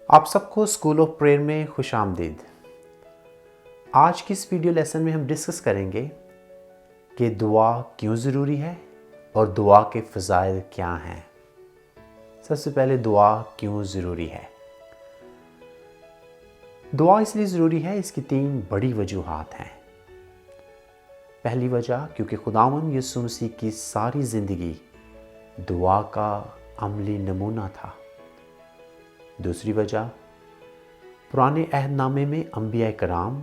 آپ سب کو school of prayer میں خوش آمدید۔ آج کی اس ویڈیو لیسن میں ہم ڈسکس کریں گے کہ دعا کیوں ضروری ہے اور دعا کے فضائل کیا ہیں۔ سب سے پہلے دعا کیوں ضروری ہے۔ دعا اس لیے ضروری ہے، اس کی 3 بڑی وجوہات ہیں۔ پہلی وجہ، کیونکہ خداوند یسوع مسیح کی ساری زندگی دعا کا عملی نمونہ تھا۔ دوسری وجہ، پرانے عہد نامے میں انبیاء کرام،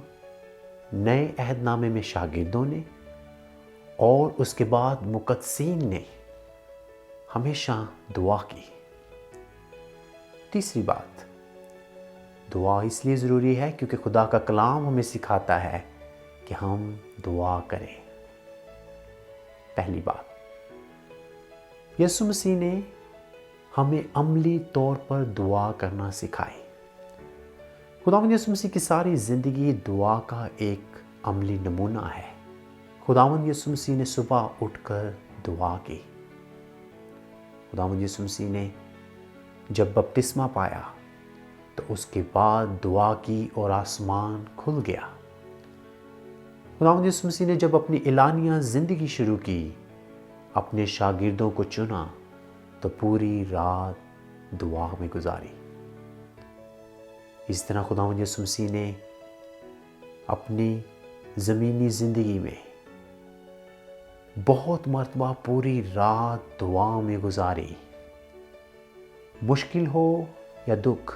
نئے عہد نامے میں شاگردوں نے اور اس کے بعد مقدسین نے ہمیشہ دعا کی۔ تیسری بات، دعا اس لیے ضروری ہے کیونکہ خدا کا کلام ہمیں سکھاتا ہے کہ ہم دعا کریں۔ پہلی بات، یسوع مسیح نے ہمیں عملی طور پر دعا کرنا سکھائی۔ خداوند یسوع مسیح کی ساری زندگی دعا کا ایک عملی نمونہ ہے۔ خداوند یسوع مسیح نے صبح اٹھ کر دعا کی۔ خداوند یسوع مسیح نے جب بپتسمہ پایا تو اس کے بعد دعا کی اور آسمان کھل گیا۔ خداوند یسوع مسیح نے جب اپنی اعلانیہ زندگی شروع کی، اپنے شاگردوں کو چنا تو پوری رات دعا میں گزاری۔ اس طرح خداوند یسوع مسیح نے اپنی زمینی زندگی میں بہت مرتبہ پوری رات دعا میں گزاری۔ مشکل ہو یا دکھ،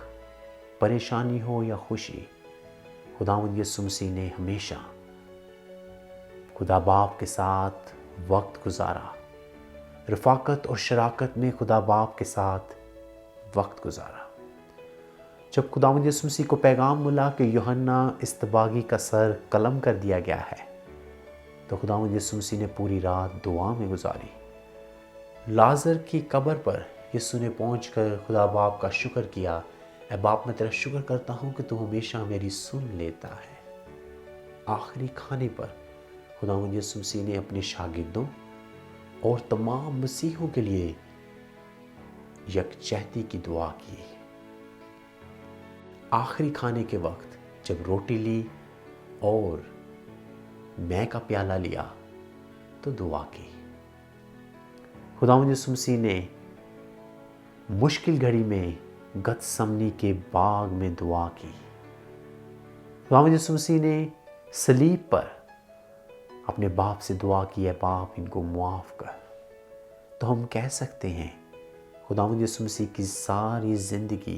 پریشانی ہو یا خوشی، خداوند یسوع مسیح نے ہمیشہ خدا باپ کے ساتھ وقت گزارا، رفاقت اور شراکت میں خدا باپ کے ساتھ وقت گزارا۔ جب خداوند یسوع مسیح کو پیغام ملا کہ یوحنا اصطباغی کا سر قلم کر دیا گیا ہے، تو خداوند یسوع مسیح نے پوری رات دعا میں گزاری۔ لازر کی قبر پر یسوع نے پہنچ کر خدا باپ کا شکر کیا، اے باپ، میں تیرا شکر کرتا ہوں کہ تو ہمیشہ میری سن لیتا ہے۔ آخری کھانے پر خداوند یسوع مسیح نے اپنے شاگردوں اور تمام مسیحیوں کے لیے یکجہتی کی دعا کی۔ آخری کھانے کے وقت جب روٹی لی اور مے کا پیالہ لیا تو دعا کی۔ خداوند یسوع مسیح نے مشکل گھڑی میں گتسمنی کے باغ میں دعا کی۔ خداوند یسوع مسیح نے صلیب پر اپنے باپ سے دعا کی، اے باپ، ان کو معاف کر۔ تو ہم کہہ سکتے ہیں خداوند یسوع مسیح کی ساری زندگی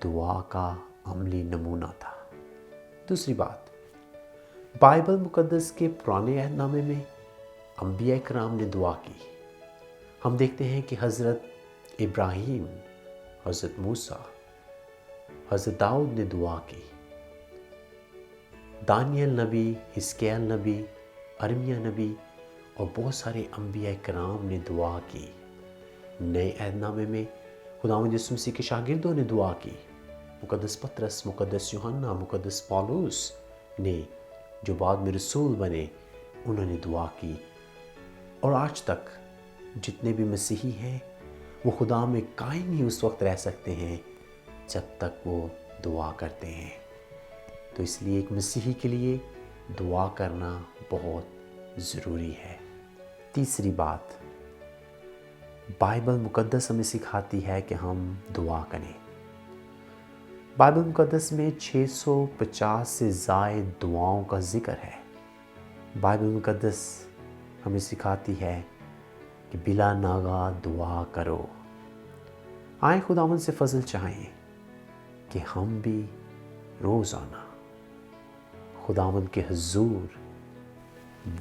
دعا کا عملی نمونہ تھا۔ دوسری بات، بائبل مقدس کے پرانے عہد نامے میں انبیاء کرام نے دعا کی۔ ہم دیکھتے ہیں کہ حضرت ابراہیم، حضرت موسیٰ، حضرت داؤد نے دعا کی۔ دانیل نبی، حزقیال نبی، ارمیا نبی اور بہت سارے انبیاء کرام نے دعا کی۔ نئے عہد نامے میں خداوند یسوع مسیح کے شاگردوں نے دعا کی۔ مقدس پطرس، مقدس یوحنا، مقدس پولس نے جو بعد میں رسول بنے، انہوں نے دعا کی۔ اور آج تک جتنے بھی مسیحی ہیں وہ خدا میں قائم ہی اس وقت رہ سکتے ہیں جب تک وہ دعا کرتے ہیں۔ تو اس لیے ایک مسیحی کے لیے دعا کرنا بہت ضروری ہے۔ تیسری بات، بائبل مقدس ہمیں سکھاتی ہے کہ ہم دعا کریں۔ بائبل مقدس میں 650 سے زائد دعاؤں کا ذکر ہے۔ بائبل مقدس ہمیں سکھاتی ہے کہ بلا ناغہ دعا کرو۔ آئیں خداوند سے فضل چاہیں کہ ہم بھی روزانہ خداوند کے حضور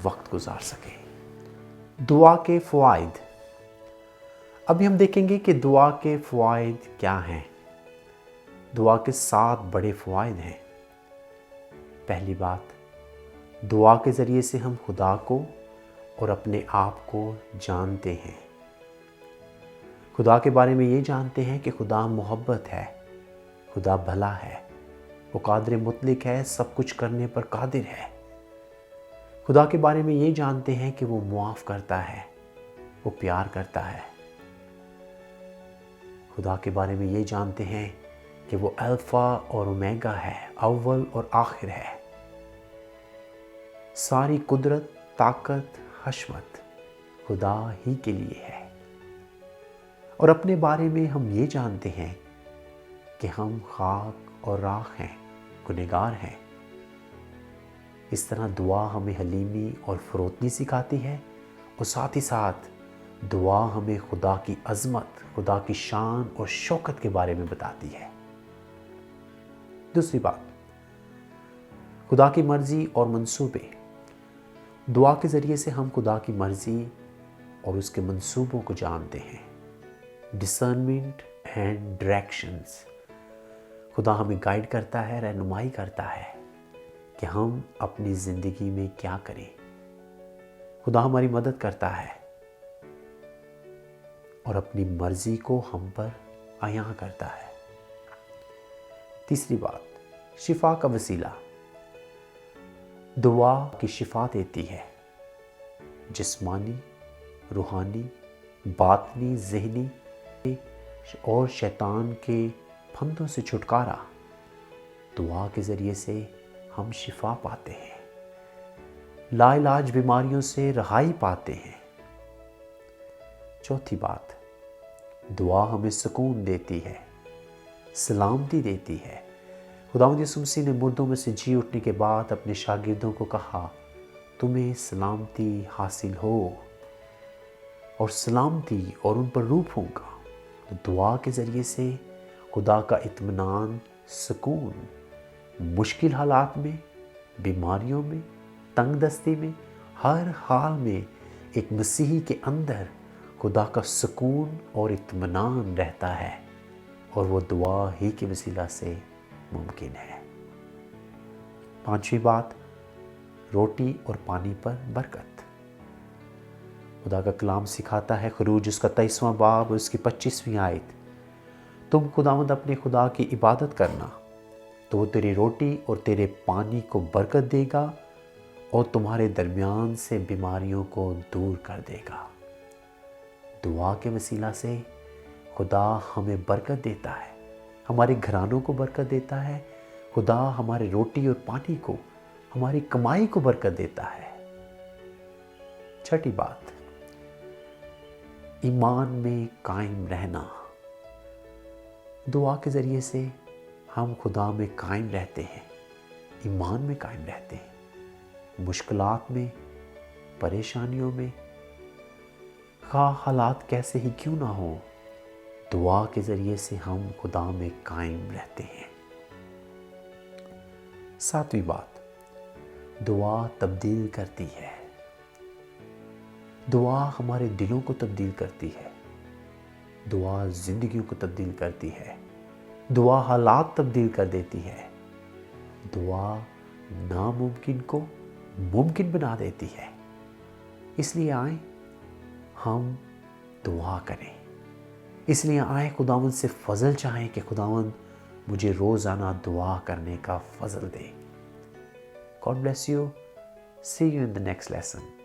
وقت گزار سکیں۔ دعا کے فوائد۔ ابھی ہم دیکھیں گے کہ دعا کے فوائد کیا ہیں۔ دعا کے 7 بڑے فوائد ہیں۔ پہلی بات، دعا کے ذریعے سے ہم خدا کو اور اپنے آپ کو جانتے ہیں۔ خدا کے بارے میں یہ جانتے ہیں کہ خدا محبت ہے، خدا بھلا ہے، وہ قادر مطلق ہے، سب کچھ کرنے پر قادر ہے۔ خدا کے بارے میں یہ جانتے ہیں کہ وہ معاف کرتا ہے، وہ پیار کرتا ہے۔ خدا کے بارے میں یہ جانتے ہیں کہ وہ الفا اور اومیگا ہے، اول اور آخر ہے۔ ساری قدرت، طاقت، حشمت خدا ہی کے لیے ہے۔ اور اپنے بارے میں ہم یہ جانتے ہیں کہ ہم خاک اور راکھ ہیں، گنہگار ہیں۔ اس طرح دعا ہمیں حلیمی اور فروتنی سکھاتی ہے، اور ساتھ ہی ساتھ دعا ہمیں خدا کی عظمت، خدا کی شان اور شوکت کے بارے میں بتاتی ہے۔ دوسری بات، خدا کی مرضی اور منصوبے۔ دعا کے ذریعے سے ہم خدا کی مرضی اور اس کے منصوبوں کو جانتے ہیں۔ Discernment and directions. خدا ہمیں گائیڈ کرتا ہے، رہنمائی کرتا ہے کہ ہم اپنی زندگی میں کیا کریں۔ خدا ہماری مدد کرتا ہے اور اپنی مرضی کو ہم پر عیاں کرتا ہے۔ تیسری بات، شفا کا وسیلہ۔ دعا کی شفا دیتی ہے، جسمانی، روحانی، باطنی، ذہنی اور شیطان کے پھندوں سے چھٹکارا۔ دعا کے ذریعے سے ہم شفا پاتے ہیں، لا علاج بیماریوں سے رہائی پاتے ہیں۔ چوتھی بات، دعا ہمیں سکون دیتی ہے، سلامتی دیتی ہے۔ خداوند یسوع مسیح نے مردوں میں سے جی اٹھنے کے بعد اپنے شاگردوں کو کہا، تمہیں سلامتی حاصل ہو، اور سلامتی اور ان پر روح پھونکا۔ تو دعا کے ذریعے سے خدا کا اطمینان، سکون مشکل حالات میں، بیماریوں میں، تنگ دستی میں، ہر حال میں ایک مسیحی کے اندر خدا کا سکون اور اطمینان رہتا ہے، اور وہ دعا ہی کے وسیلہ سے ممکن ہے۔ پانچویں بات، روٹی اور پانی پر برکت۔ خدا کا کلام سکھاتا ہے، خروج اس کا 23واں باب اور اس کی 25ویں آیت، تم خداوند اپنے خدا کی عبادت کرنا تو وہ تیری روٹی اور تیرے پانی کو برکت دے گا، اور تمہارے درمیان سے بیماریوں کو دور کر دے گا۔ دعا کے وسیلہ سے خدا ہمیں برکت دیتا ہے، ہمارے گھرانوں کو برکت دیتا ہے۔ خدا ہمارے روٹی اور پانی کو، ہماری کمائی کو برکت دیتا ہے۔ چھٹی بات، ایمان میں قائم رہنا۔ دعا کے ذریعے سے ہم خدا میں قائم رہتے ہیں، ایمان میں قائم رہتے ہیں۔ مشکلات میں، پریشانیوں میں، خواہ حالات کیسے ہی کیوں نہ ہوں، دعا کے ذریعے سے ہم خدا میں قائم رہتے ہیں۔ ساتویں بات، دعا تبدیل کرتی ہے۔ دعا ہمارے دلوں کو تبدیل کرتی ہے، دعا زندگیوں کو تبدیل کرتی ہے، دعا حالات تبدیل کر دیتی ہے، دعا ناممکن کو ممکن بنا دیتی ہے۔ اس لیے آئیں ہم دعا کریں، اس لیے آئیں خداوند سے فضل چاہیں کہ خداوند مجھے روزانہ دعا کرنے کا فضل دے۔ God bless you. See you in the next lesson.